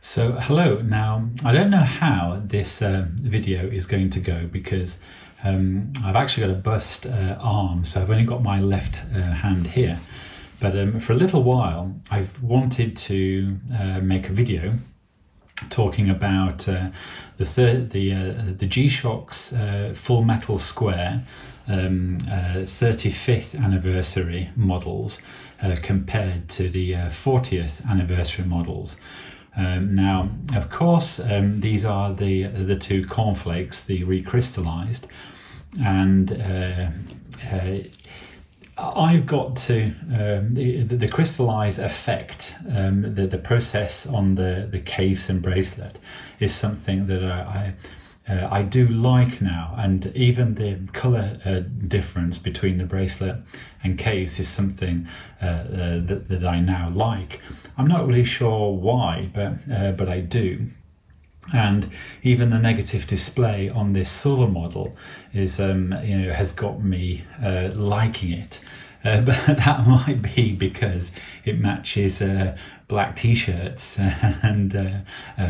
So hello, now I don't know how this video is going to go because I've actually got a bust arm, so I've only got my left hand here. But for a little while I've wanted to make a video talking about the G-Shock's Full Metal Square 35th anniversary models compared to the 40th anniversary models. Now, of course, these are the two cornflakes, the recrystallized, and I've got to the crystallize effect. The process on the case and bracelet is something that I do like now, and even the color difference between the bracelet and case is something that I now like. I'm not really sure why, but I do. And even the negative display on this silver model is, has got me liking it. But that might be because it matches black t-shirts and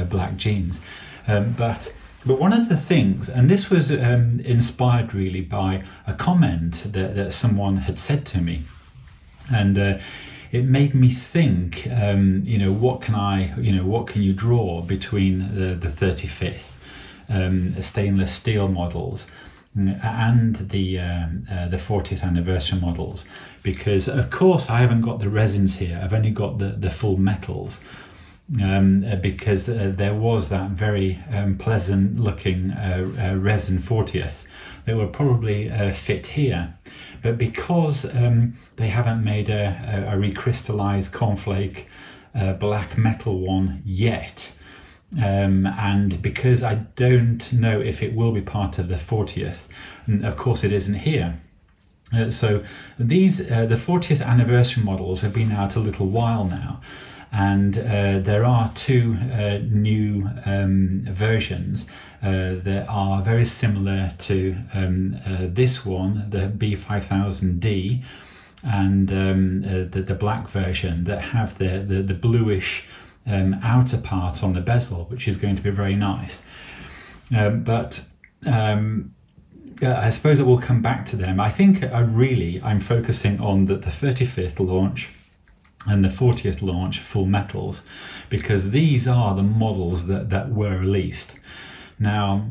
black jeans. But one of the things, and this was inspired really by a comment that someone had said to me, and it made me think, what can you draw between the 35th stainless steel models and the 40th anniversary models? Because of course I haven't got the resins here, I've only got the full metals. Because there was that very pleasant looking resin 40th that would probably fit here, but because they haven't made a recrystallized cornflake black metal one yet, and because I don't know if it will be part of the 40th, and of course it isn't here. So these the 40th anniversary models have been out a little while now, and there are two new versions that are very similar to this one, the B5000D, and the black version that have the bluish outer part on the bezel, which is going to be very nice. I suppose I will come back to them. I think I'm focusing on the 35th launch and the 40th launch full metals, because these are the models that were released. Now,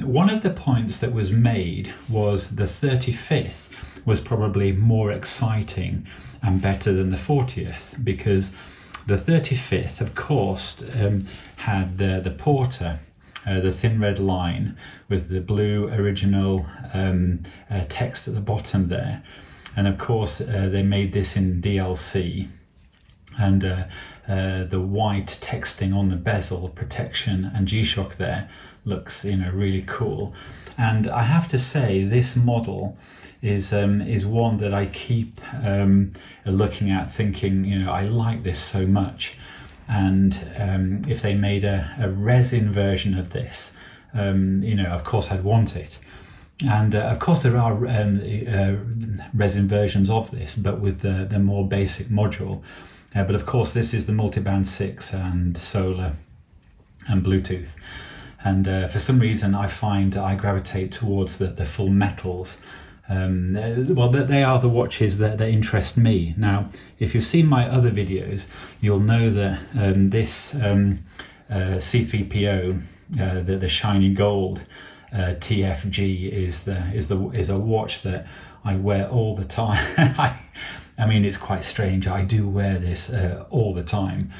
one of the points that was made was the 35th was probably more exciting and better than the 40th, because the 35th, of course, had the porter, the thin red line with the blue original text at the bottom there. And of course, they made this in DLC. And the white texting on the bezel protection and G-Shock there looks really cool. And I have to say, this model is one that I keep looking at, thinking, I like this so much. And if they made a resin version of this, of course I'd want it. And of course there are resin versions of this, but with the more basic module. But of course this is the multiband 6 and solar and Bluetooth. And for some reason I find I gravitate towards the full metals. They are the watches that interest me. Now, if you've seen my other videos, you'll know that this C3PO, the shiny gold TFG, is a watch that I wear all the time. I mean, it's quite strange. I do wear this all the time.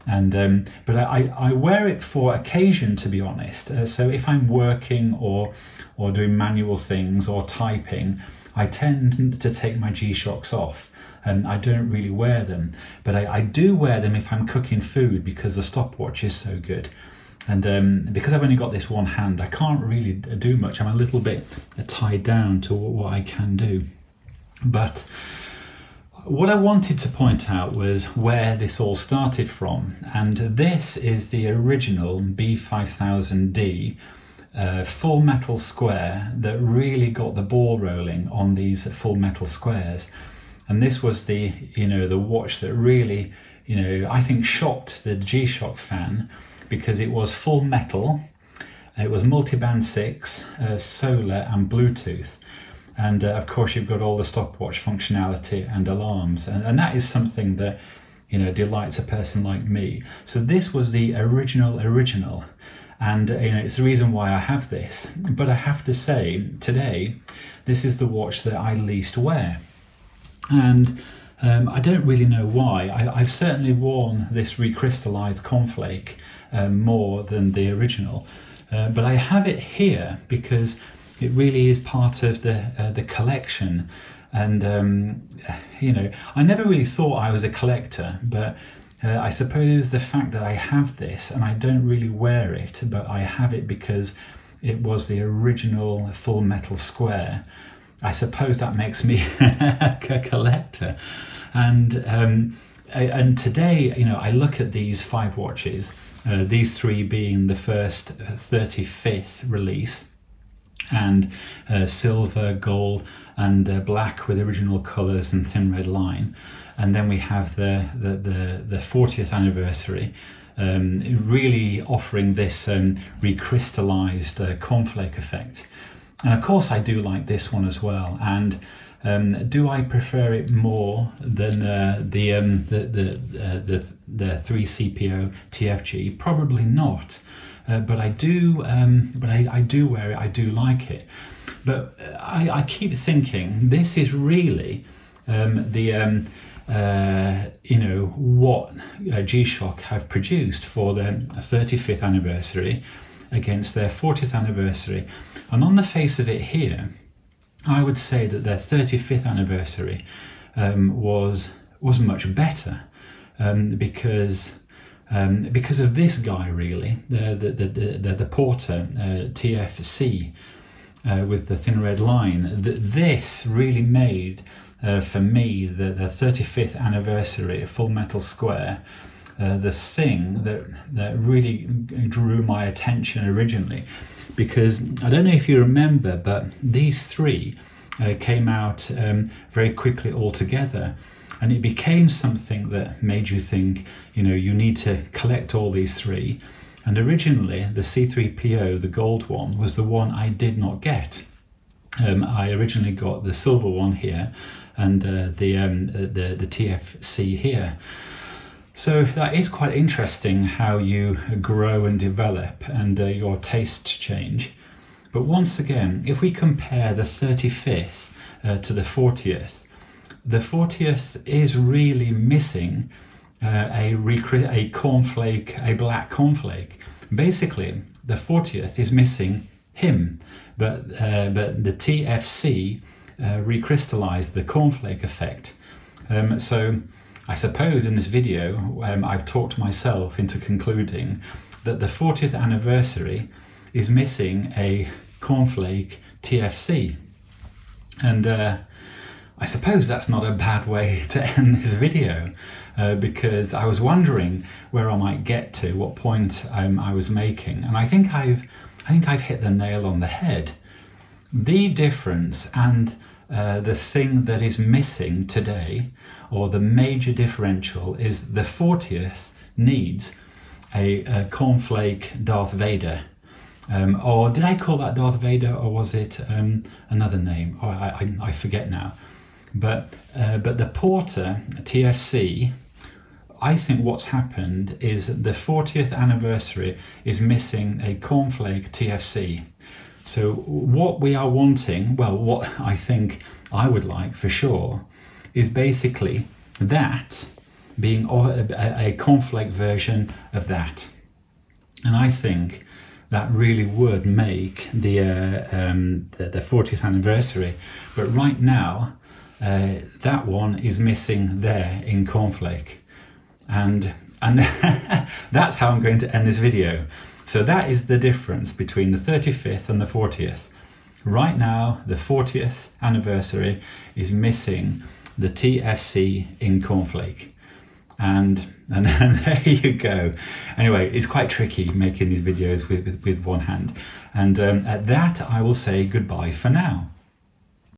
And but I wear it for occasion, to be honest. So if I'm working or doing manual things or typing, I tend to take my G-Shocks off, and I don't really wear them. But I do wear them if I'm cooking food, because the stopwatch is so good. And because I've only got this one hand, I can't really do much. I'm a little bit tied down to what I can do. But what I wanted to point out was where this all started from, and this is the original B5000D full metal square that really got the ball rolling on these full metal squares. And this was the watch that really I think shocked the G-Shock fan, because it was full metal, it was multiband 6, solar and Bluetooth. And of course you've got all the stopwatch functionality and alarms. And that is something that, delights a person like me. So this was the original. And it's the reason why I have this. But I have to say, today, this is the watch that I least wear. And I don't really know why. I've certainly worn this recrystallized Cornflake more than the original. But I have it here because it really is part of the collection. And, I never really thought I was a collector, but I suppose the fact that I have this and I don't really wear it, but I have it because it was the original full metal square, I suppose that makes me a collector. And today, I look at these 5 watches, these 3 being the first 35th release, and silver, gold, and black with original colours and thin red line. And then we have the 40th anniversary, really offering this recrystallized cornflake effect. And of course I do like this one as well. And do I prefer it more than the 3CPO TFG? Probably not. But I do. I do wear it. I do like it. But I keep thinking this is really what G-Shock have produced for their 35th anniversary against their 40th anniversary. And on the face of it here, I would say that their 35th anniversary was much better because of this guy, really, the Porter TFC with the thin red line. This really made for me the 35th anniversary Full Metal Square the thing that really drew my attention originally, because I don't know if you remember, but these 3 came out very quickly all together. And it became something that made you think, you need to collect all these 3. And originally, the C3PO, the gold one, was the one I did not get. I originally got the silver one here and the TFC here. So that is quite interesting how you grow and develop and your tastes change. But once again, if we compare the 35th to the 40th, the 40th is really missing a cornflake, a black cornflake. Basically, the 40th is missing him, but the TFC recrystallized the cornflake effect. So I suppose in this video I've talked myself into concluding that the 40th anniversary is missing a cornflake TFC. And I suppose that's not a bad way to end this video, because I was wondering where I might get to, what point I was making, and I think I've hit the nail on the head. The difference and the thing that is missing today, or the major differential, is the 40th needs a cornflake Darth Vader. Or did I call that Darth Vader, or was it another name? Oh, I forget now. But the Porter TFC, I think what's happened is the 40th anniversary is missing a cornflake TFC. So what we are wanting, well, what I think I would like for sure, is basically that being a cornflake version of that. And I think that really would make the 40th anniversary. But right now, that one is missing there in cornflake. And that's how I'm going to end this video. So that is the difference between the 35th and the 40th. Right now, the 40th anniversary is missing the TFC in cornflake. And there you go. Anyway, it's quite tricky making these videos with one hand. And at that, I will say goodbye for now.